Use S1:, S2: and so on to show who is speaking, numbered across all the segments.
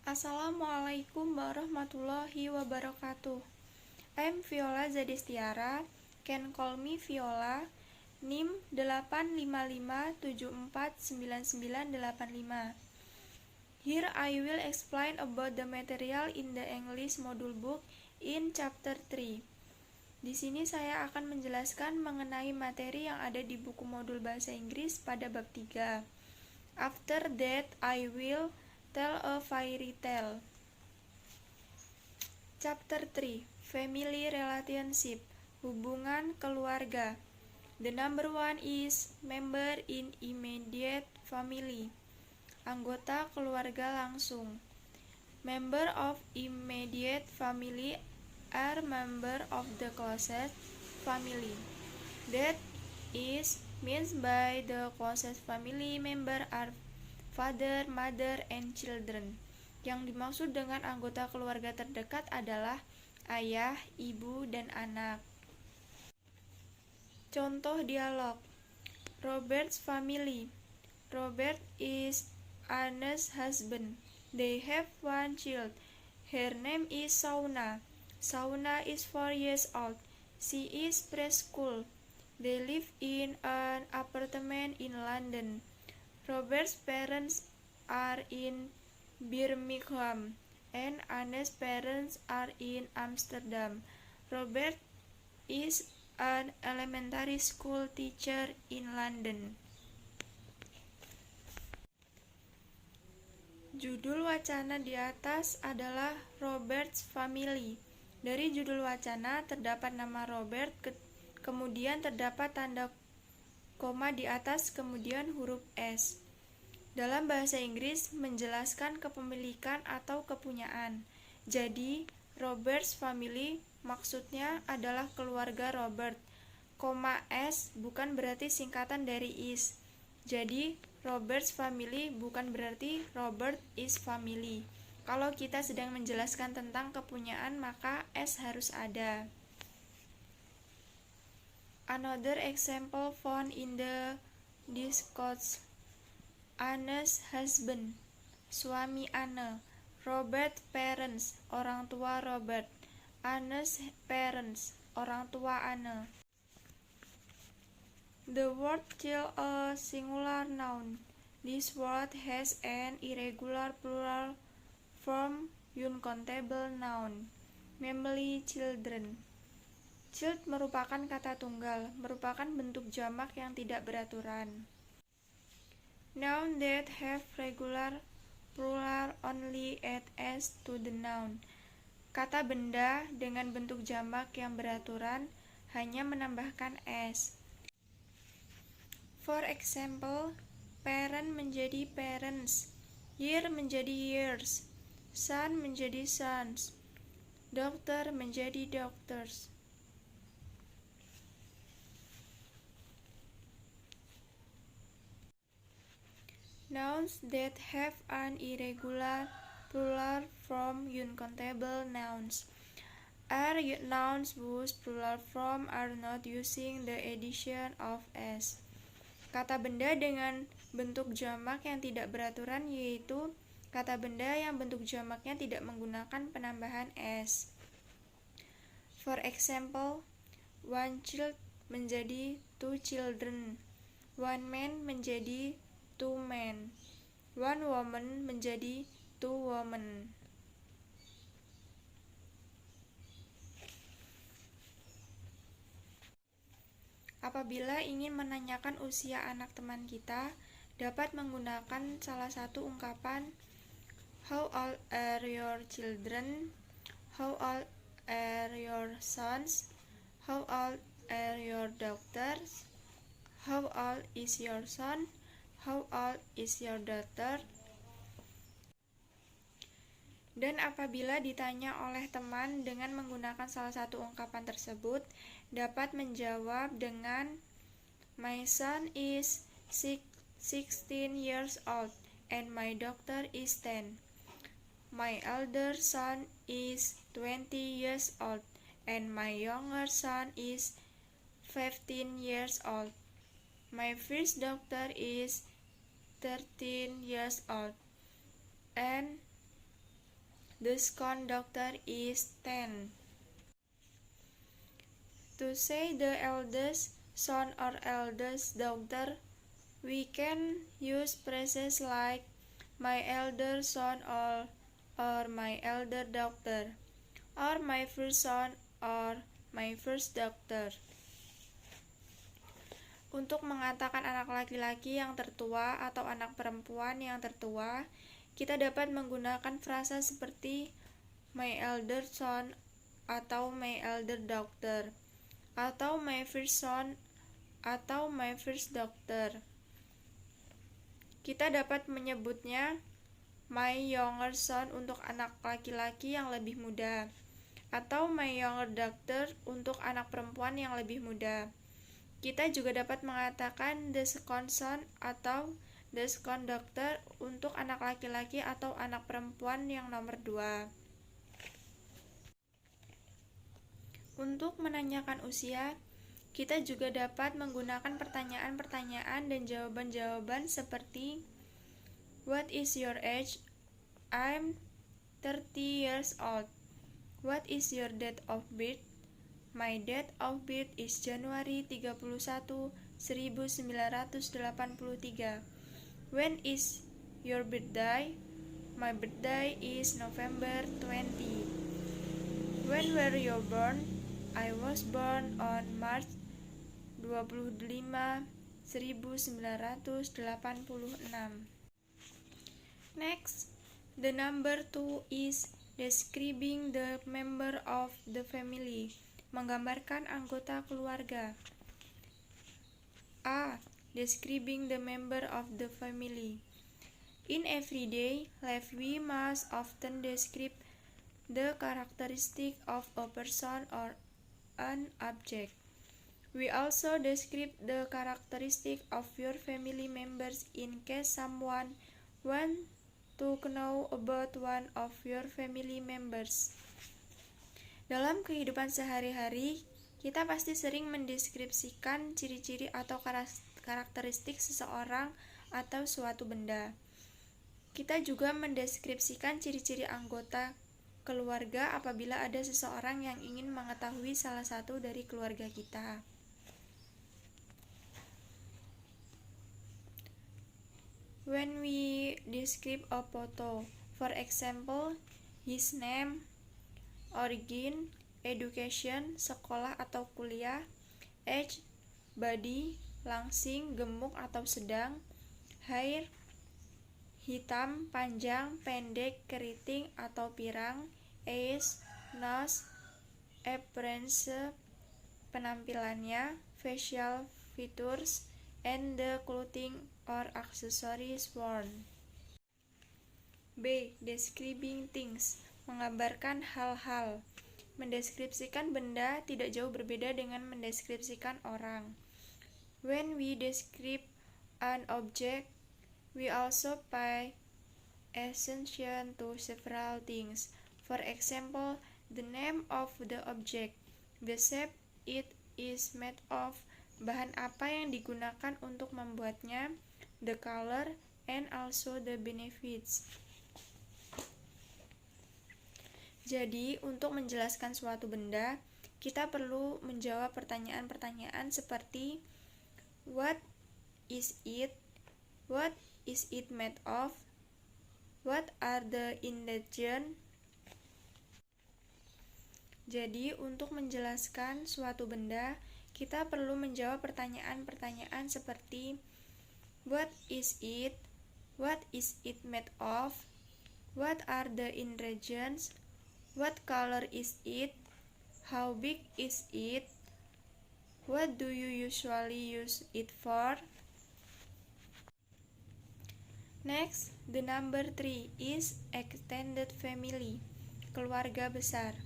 S1: Assalamualaikum warahmatullahi wabarakatuh. I'm Viola Zadestiara. Can call me Viola. NIM 855749985. Here I will explain about the material in the English module book in chapter 3. Di sini saya akan menjelaskan mengenai materi yang ada di buku modul bahasa Inggris pada bab 3. After that, I will tell a fairy tale. Chapter 3. Family relationship. Hubungan keluarga. The number 1 is member in immediate family. Anggota keluarga langsung. Member of immediate family are member of the closest family. That is means by the closest family member are father, mother, and children. Yang dimaksud dengan anggota keluarga terdekat adalah ayah, ibu, dan anak. Contoh dialog. Robert's family. Robert is Anna's husband. They have one child. Her name is Shauna. Shauna is 4 years old. She is preschool. They live in an apartment in London. Robert's parents are in Birmingham, and Anna's parents are in Amsterdam. Robert is an elementary school teacher in London. Judul wacana di atas adalah Robert's Family. Dari judul wacana terdapat nama Robert, kemudian terdapat tanda koma di atas, kemudian huruf S. Dalam bahasa Inggris menjelaskan kepemilikan atau kepunyaan. Jadi, Robert's family maksudnya adalah keluarga Robert. Koma S bukan berarti singkatan dari is. Jadi, Robert's family bukan berarti Robert is family. Kalau kita sedang menjelaskan tentang kepunyaan, maka S harus ada. Another example found in the discourse. Anna's husband, suami Anna. Robert parents, orang tua Robert. Anna's parents, orang tua Anna. The word child a singular noun. This word has an irregular plural form uncountable noun, namely children. Child merupakan kata tunggal, merupakan bentuk jamak yang tidak beraturan. Noun that have regular plural only add s to the noun. Kata benda dengan bentuk jamak yang beraturan hanya menambahkan s. For example, parent menjadi parents, year menjadi years, son menjadi sons, doctor menjadi doctors. Nouns that have an irregular plural form uncountable nouns are nouns whose plural form are not using the addition of s. Kata benda dengan bentuk jamak yang tidak beraturan yaitu kata benda yang bentuk jamaknya tidak menggunakan penambahan s. For example, one child menjadi two children, one man menjadi two men, one woman menjadi two women. Apabila ingin menanyakan usia anak teman kita, dapat menggunakan salah satu ungkapan How old are your children? How old are your sons? How old are your daughters? How old is your son? How old is your daughter? Dan apabila ditanya oleh teman dengan menggunakan salah satu ungkapan tersebut, dapat menjawab dengan My son is 16 years old and my daughter is 10. My elder son is 20 years old and my younger son is 15 years old. My first daughter is 13 years old and The second doctor is 10. To say the eldest son or eldest daughter, we can use phrases like my elder son or my elder daughter, or my first son or my first daughter. Untuk mengatakan anak laki-laki yang tertua atau anak perempuan yang tertua, kita dapat menggunakan frasa seperti my elder son atau my elder daughter, atau my first son atau my first daughter. Kita dapat menyebutnya my younger son untuk anak laki-laki yang lebih muda, atau my younger daughter untuk anak perempuan yang lebih muda. Kita juga dapat mengatakan the second son atau the second daughter untuk anak laki-laki atau anak perempuan yang nomor 2. Untuk menanyakan usia, kita juga dapat menggunakan pertanyaan-pertanyaan dan jawaban-jawaban seperti what is your age? I'm 30 years old. What is your date of birth? My date of birth is Januari 31, 1983. When is your birthday? My birthday is November 20. When were you born? I was born on March 25, 1986. Next, the number 2 is describing the member of the family. Menggambarkan anggota keluarga. A. Describing the member of the family. In everyday life, we must often describe the characteristic of a person or an object. We also describe the characteristic of your family members in case someone wants to know about one of your family members. Dalam kehidupan sehari-hari, kita pasti sering mendeskripsikan ciri-ciri atau karakteristik seseorang atau suatu benda. Kita juga mendeskripsikan ciri-ciri anggota keluarga apabila ada seseorang yang ingin mengetahui salah satu dari keluarga kita. When we describe a photo, for example, his name, origin, education, sekolah atau kuliah, age, body, langsing, gemuk atau sedang, hair, hitam, panjang, pendek, keriting atau pirang, eyes, nose, appearance, penampilannya, facial features, and the clothing or accessories worn. B. Describing things. Menggambarkan hal-hal. Mendeskripsikan benda tidak jauh berbeda dengan mendeskripsikan orang. When we describe an object, we also pay attention to several things. For example, the name of the object, the shape it is made of, bahan apa yang digunakan untuk membuatnya, the color, and also the benefits. Jadi, untuk menjelaskan suatu benda, kita perlu menjawab pertanyaan-pertanyaan seperti what is it? What is it made of? What are the ingredients? Jadi, untuk menjelaskan suatu benda, kita perlu menjawab pertanyaan-pertanyaan seperti what is it? What is it made of? What are the ingredients? What color is it? How big is it? What do you usually use it for? Next, the number 3 is extended family, keluarga besar.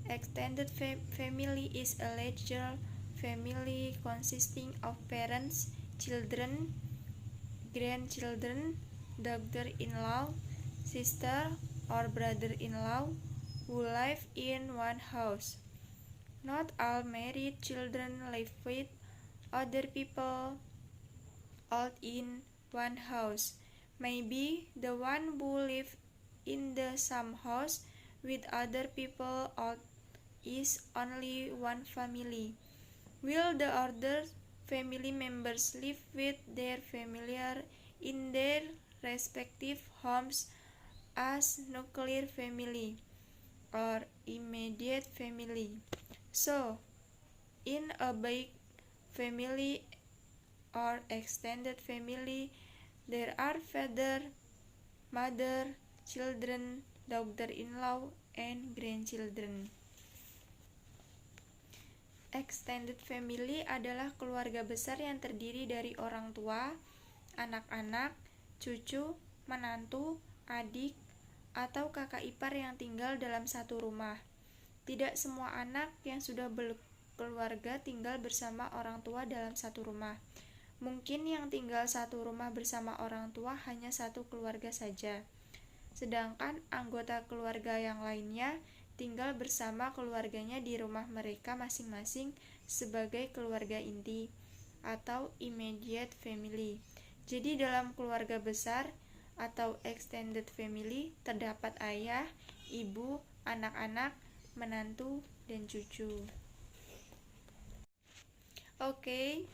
S1: Extended family is a larger family consisting of parents, children, grandchildren, daughter-in-law, sister or brother-in-law, who live in one house. Not all married children live with other people all in one house. Maybe the one who lives in the same house with other people or is only one family? Will the other family members live with their familiar in their respective homes as nuclear family or immediate family? So, in a big family or extended family, there are father, mother, children, daughter-in-law, and grandchildren. Extended family adalah keluarga besar yang terdiri dari orang tua, anak-anak, cucu, menantu, adik, atau kakak ipar yang tinggal dalam satu rumah. Tidak semua anak yang sudah berkeluarga tinggal bersama orang tua dalam satu rumah. Mungkin yang tinggal satu rumah bersama orang tua hanya satu keluarga saja. Sedangkan anggota keluarga yang lainnya tinggal bersama keluarganya di rumah mereka masing-masing sebagai keluarga inti atau immediate family. Jadi dalam keluarga besar atau extended family terdapat ayah, ibu, anak-anak, menantu, dan cucu. Okay,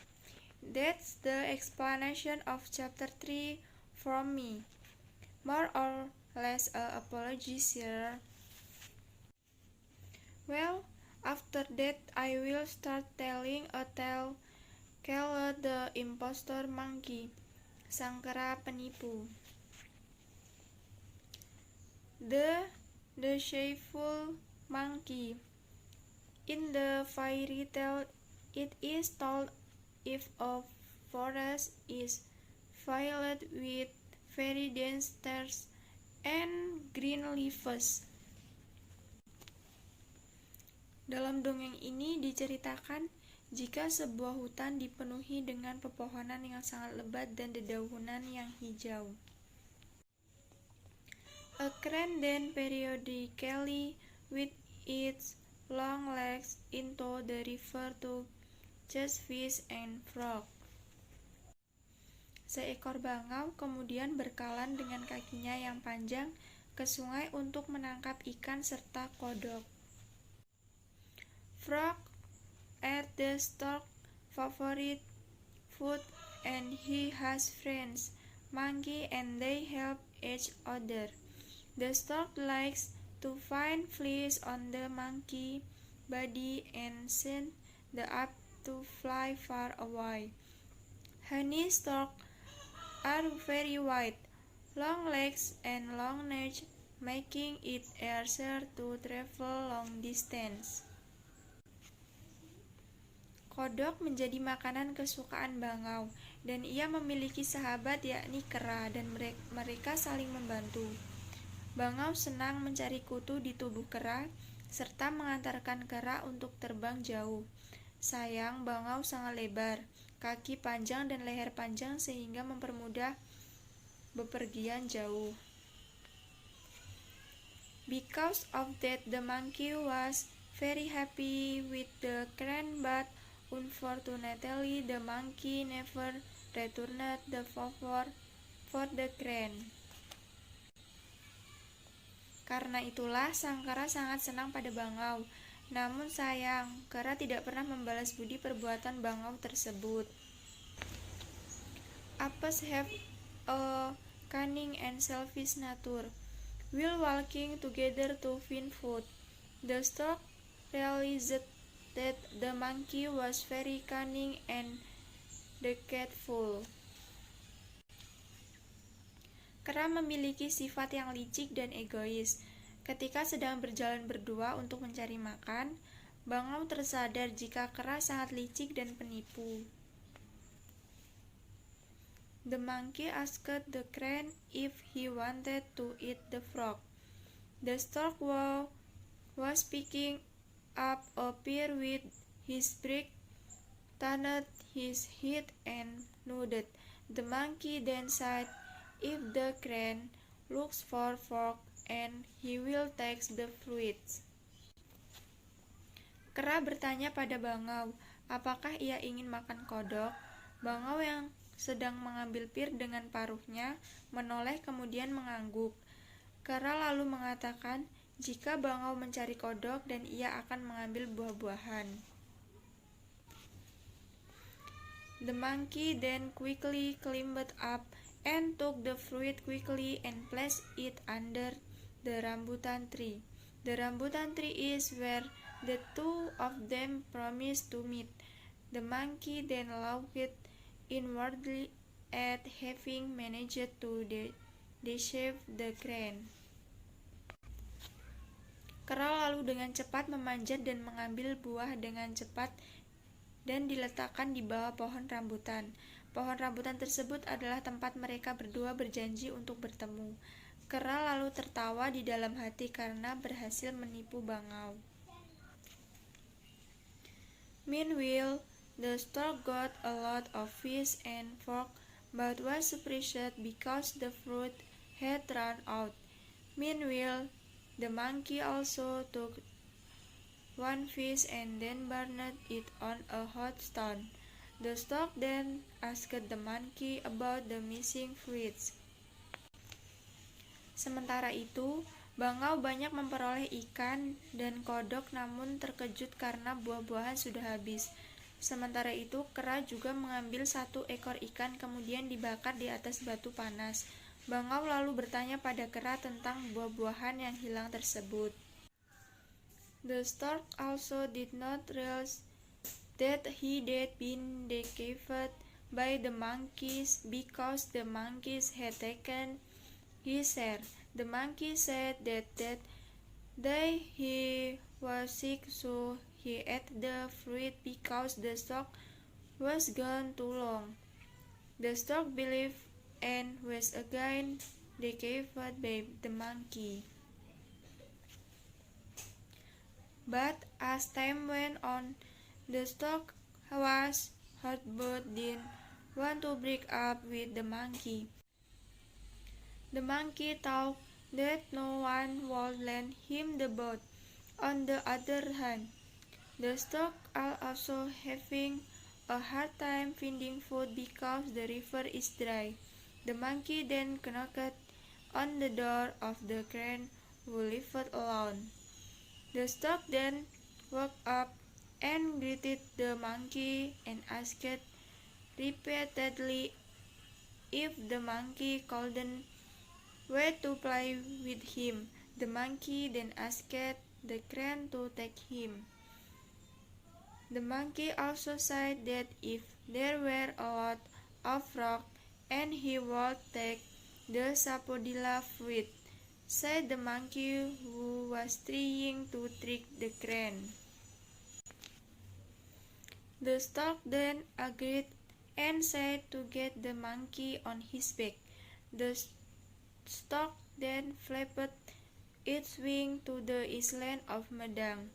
S1: that's the explanation of chapter 3 from me. More or less apologies here. Well, after that I will start telling a tale called The Impostor Monkey, sang kera penipu. The deceitful monkey. In the fairy tale, it is told if a forest is filled with very dense stars and green leaves. Dalam dongeng ini diceritakan jika sebuah hutan dipenuhi dengan pepohonan yang sangat lebat dan dedaunan yang hijau. A crane then periodically with its long legs into the river to catch fish and frog. Seekor bangau kemudian berkalan dengan kakinya yang panjang ke sungai untuk menangkap ikan serta kodok. Frog ate the stork's favorite food and he has friends, monkey, and they help each other. The stork likes to find fleas on the monkey body and send the up to fly far away. Honey storks are very white, long legs and long necks, making it easier to travel long distance. Kodok menjadi makanan kesukaan bangau, dan ia memiliki sahabat yakni kera, dan mereka saling membantu. Bangau senang mencari kutu di tubuh kera, serta mengantarkan kera untuk terbang jauh. Sayang, bangau sangat lebar, kaki panjang dan leher panjang sehingga mempermudah bepergian jauh. Because of that, the monkey was very happy with the crane, but unfortunately, the monkey never returned the favor for the crane. Karena itulah, sang kera sangat senang pada bangau. Namun sayang, kera tidak pernah membalas budi perbuatan bangau tersebut. Apes have a cunning and selfish nature. While walking together to find food, the stork realized that the monkey was very cunning and deceitful. Kera memiliki sifat yang licik dan egois. Ketika sedang berjalan berdua untuk mencari makan, bangau tersadar jika kera sangat licik dan penipu. The monkey asked the crane if he wanted to eat the frog. The stork was picking up a pear with his beak, turned his head and nodded. The monkey then said, "If the crane looks for frog, and he will take the fruits." Kera bertanya pada bangau, apakah ia ingin makan kodok? Bangau yang sedang mengambil pir dengan paruhnya menoleh kemudian mengangguk. Kera lalu mengatakan jika bangau mencari kodok dan ia akan mengambil buah-buahan. The monkey then quickly climbed up and took the fruit quickly and placed it under the rambutan tree. The rambutan tree is where the two of them promised to meet. The monkey then laughed inwardly at having managed to deceive the crane. Kera lalu dengan cepat memanjat dan mengambil buah dengan cepat dan diletakkan di bawah pohon rambutan. Pohon rambutan tersebut adalah tempat mereka berdua berjanji untuk bertemu. Kera lalu tertawa di dalam hati karena berhasil menipu bangau. Meanwhile, the stork got a lot of fish and pork, but was surprised because the fruit had run out. Meanwhile, the monkey also took one fish and then burned it on a hot stone. The stork then asked the monkey about the missing fruits. Sementara itu, bangau banyak memperoleh ikan dan kodok namun terkejut karena buah-buahan sudah habis. Sementara itu, kera juga mengambil satu ekor ikan kemudian dibakar di atas batu panas. Bangau lalu bertanya pada kera tentang buah-buahan yang hilang tersebut. The stork also did not realize that he had been deceived by the monkeys because the monkeys had taken his share. The monkey said that day he was sick, so he ate the fruit because the stork was gone too long. The stork believed and was again deceived by the monkey. But as time went on, the stork was hurt but didn't want to break up with the monkey. The monkey thought that no one would lend him the boat. On the other hand, the stork are also having a hard time finding food because the river is dry. The monkey then knocked on the door of the crane who lived alone. The stork then woke up and greeted the monkey and asked repeatedly if the monkey couldn't wait to play with him. The monkey then asked the crane to take him. The monkey also said that if there were a lot of rock and he would take the sapodilla fruit, said the monkey who was trying to trick the crane. The stork then agreed and said to get the monkey on his back. The stork then flapped its wing to the island of Medang.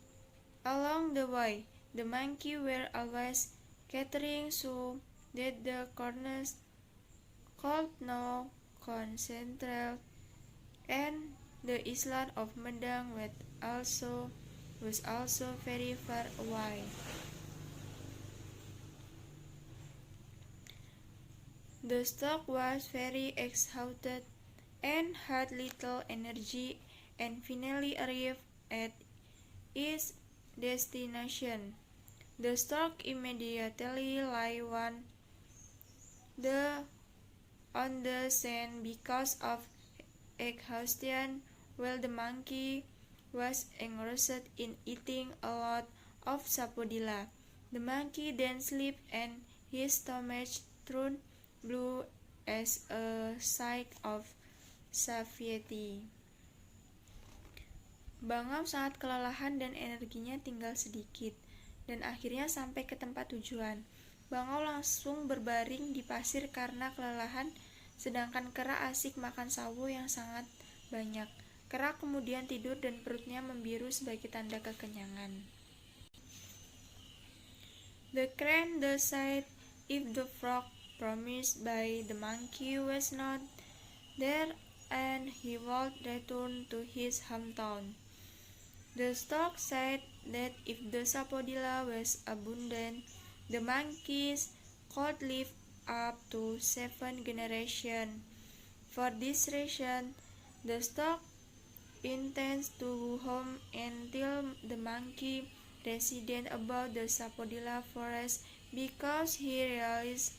S1: Along the way, the monkey were always catering so that the corners could not concentrate, and the island of Medang was also very far away. The stork was very exhausted and had little energy and finally arrived at its destination. The stork immediately lay on the sand because of exhaustion, while the monkey was engrossed in eating a lot of sapodilla. The monkey then slept and his stomach turned blue as a sign of satiety. Bangau sangat kelelahan dan energinya tinggal sedikit, dan akhirnya sampai ke tempat tujuan. Bangau langsung berbaring di pasir karena kelelahan, sedangkan kera asik makan sawo yang sangat banyak. Kera kemudian tidur dan perutnya membiru sebagai tanda kekenyangan. The crane decided if the frog promised by the monkey was not there and he would return to his hometown. The stork said that if the sapodilla was abundant, the monkeys could live up to 7 generations. For this reason, the stork intends to home until the monkey reasoned about the sapodilla forest because he realized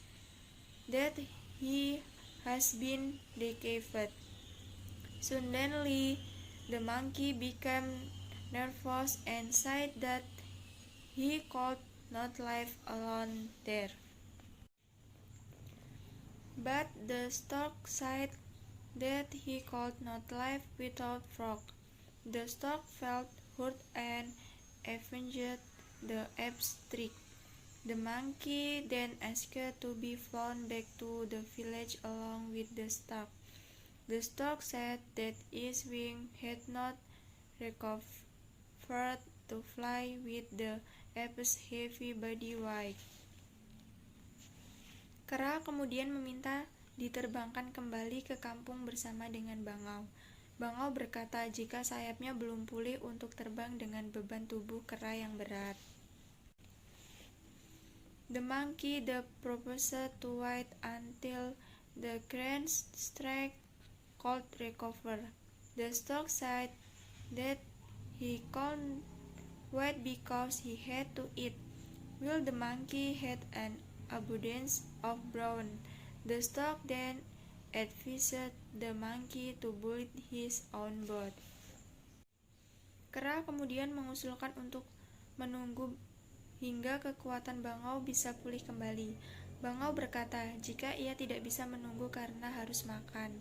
S1: that he has been deceived. Suddenly, the monkey became nervous and said that he could not live alone there. But the stork said that he could not live without frog. The stork felt hurt and avenged the ape's trick. The monkey then asked to be flown back to the village along with the stork. The stork said that its wings had not recovered to fly with the ape's heavy body weight. Kera kemudian meminta diterbangkan kembali ke kampung bersama dengan bangau. Bangau berkata jika sayapnya belum pulih untuk terbang dengan beban tubuh kera yang berat. The monkey then proposed to wait until the grand strike could recover. The stork said that he couldn't wait because he had to eat. While the monkey had an abundance of brawn, the stork then advised the monkey to build his own boat. Kera kemudian mengusulkan untuk menunggu hingga kekuatan bangau bisa pulih kembali. Bangau berkata jika ia tidak bisa menunggu karena harus makan.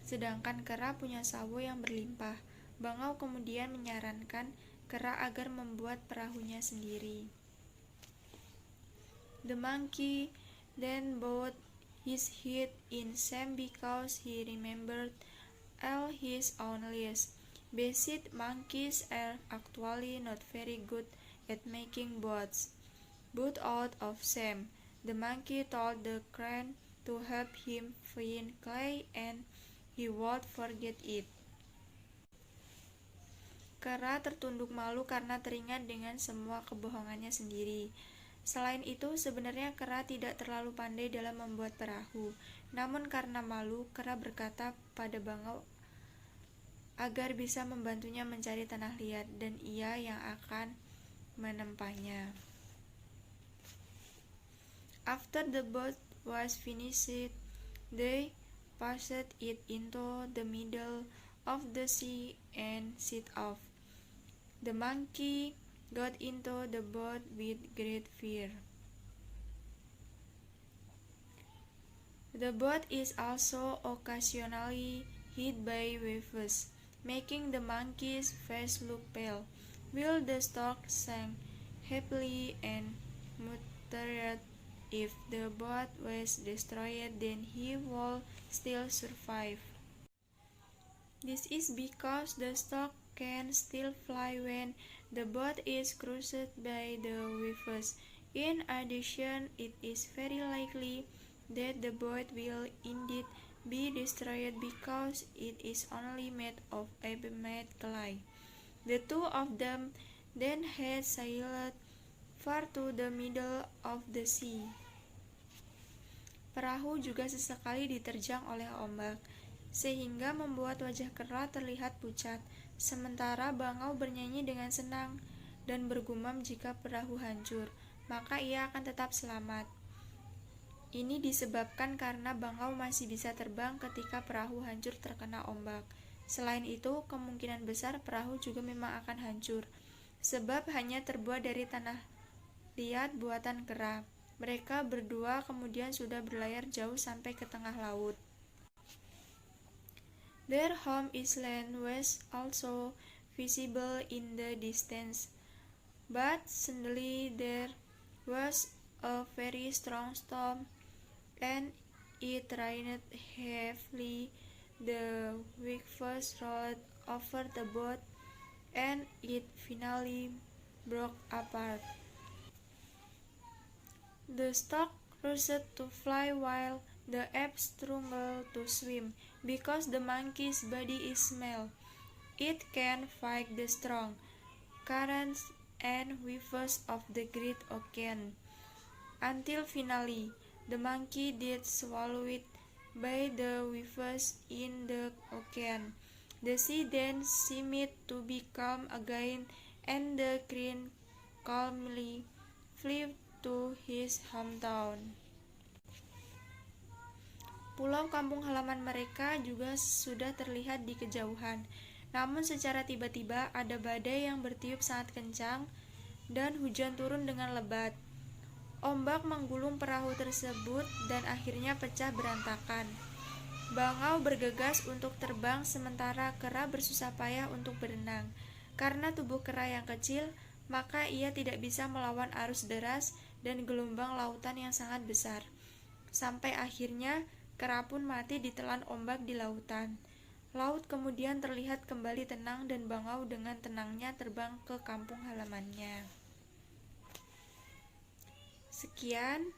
S1: Sedangkan kera punya sawo yang berlimpah. Bangau kemudian menyarankan kera agar membuat perahunya sendiri. The monkey then bowed his head in shame because he remembered all his own lies. Besides, monkeys are actually not very good at making boats. But out of shame, the monkey told the crane to help him find clay and he would forget it. Kera tertunduk malu karena teringat dengan semua kebohongannya sendiri. Selain itu, sebenarnya kera tidak terlalu pandai dalam membuat perahu. Namun karena malu, kera berkata pada bangau agar bisa membantunya mencari tanah liat dan ia yang akan menempahnya. After the boat was finished, they passed it into the middle of the sea and set off. The monkey got into the boat with great fear. The boat is also occasionally hit by waves, making the monkey's face look pale, while the stork sang happily and muttered if the boat was destroyed then he would still survive. This is because the stork can still fly when the boat is crushed by the waves. In addition, it is very likely that the boat will indeed be destroyed because it is only made of ape-made clay. The two of them then had sailed far to the middle of the sea. Perahu juga sesekali diterjang oleh ombak, sehingga membuat wajah kera terlihat pucat, sementara bangau bernyanyi dengan senang dan bergumam jika perahu hancur, maka ia akan tetap selamat. Ini disebabkan karena bangau masih bisa terbang ketika perahu hancur terkena ombak. Selain itu, kemungkinan besar perahu juga memang akan hancur, sebab hanya terbuat dari tanah liat buatan kera. Mereka berdua kemudian sudah berlayar jauh sampai ke tengah laut. Their home island was also visible in the distance, but suddenly there was a very strong storm, and it rained heavily. The waves rolled over the boat, and it finally broke apart. The stork rushed to fly while the ape struggled to swim, because the monkey's body is small. It can fight the strong currents and waves of the great ocean, until finally the monkey did swallowed by the waves in the ocean. The sea then seemed to be calm again, and the crane calmly flew to his hometown. Pulau kampung halaman mereka juga sudah terlihat di kejauhan. Namun secara tiba-tiba ada badai yang bertiup sangat kencang dan hujan turun dengan lebat. Ombak menggulung perahu tersebut dan akhirnya pecah berantakan. Bangau bergegas untuk terbang sementara kera bersusah payah untuk berenang. Karena tubuh kera yang kecil, maka ia tidak bisa melawan arus deras dan gelombang lautan yang sangat besar. Sampai akhirnya kera pun mati ditelan ombak di lautan. Laut kemudian terlihat kembali tenang dan Bangau dengan tenangnya terbang ke kampung halamannya. Sekian,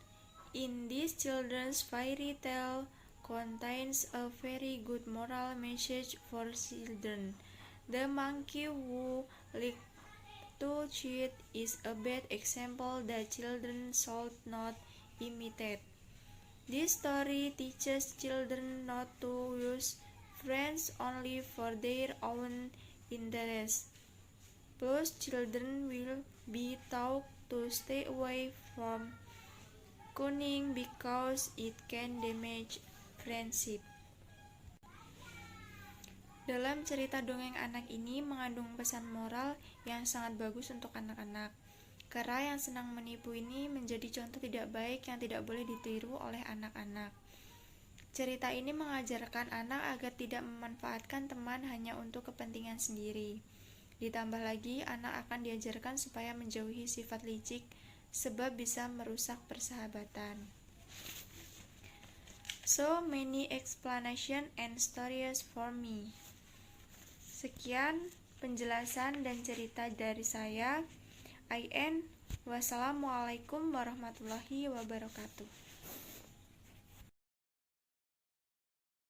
S1: in this children's fairy tale contains a very good moral message for children. The monkey who liked to cheat is a bad example that children should not imitate. This story teaches children not to use friends only for their own interest. Plus, children will be taught to stay away from cunning because it can damage friendship. Dalam cerita dongeng anak ini mengandung pesan moral yang sangat bagus untuk anak-anak. Kera yang senang menipu ini menjadi contoh tidak baik yang tidak boleh ditiru oleh anak-anak. Cerita ini mengajarkan anak agar tidak memanfaatkan teman hanya untuk kepentingan sendiri. Ditambah lagi, anak akan diajarkan supaya menjauhi sifat licik sebab bisa merusak persahabatan. So many explanation and stories for me. Sekian penjelasan dan cerita dari saya. Wassalamualaikum warahmatullahi wabarakatuh.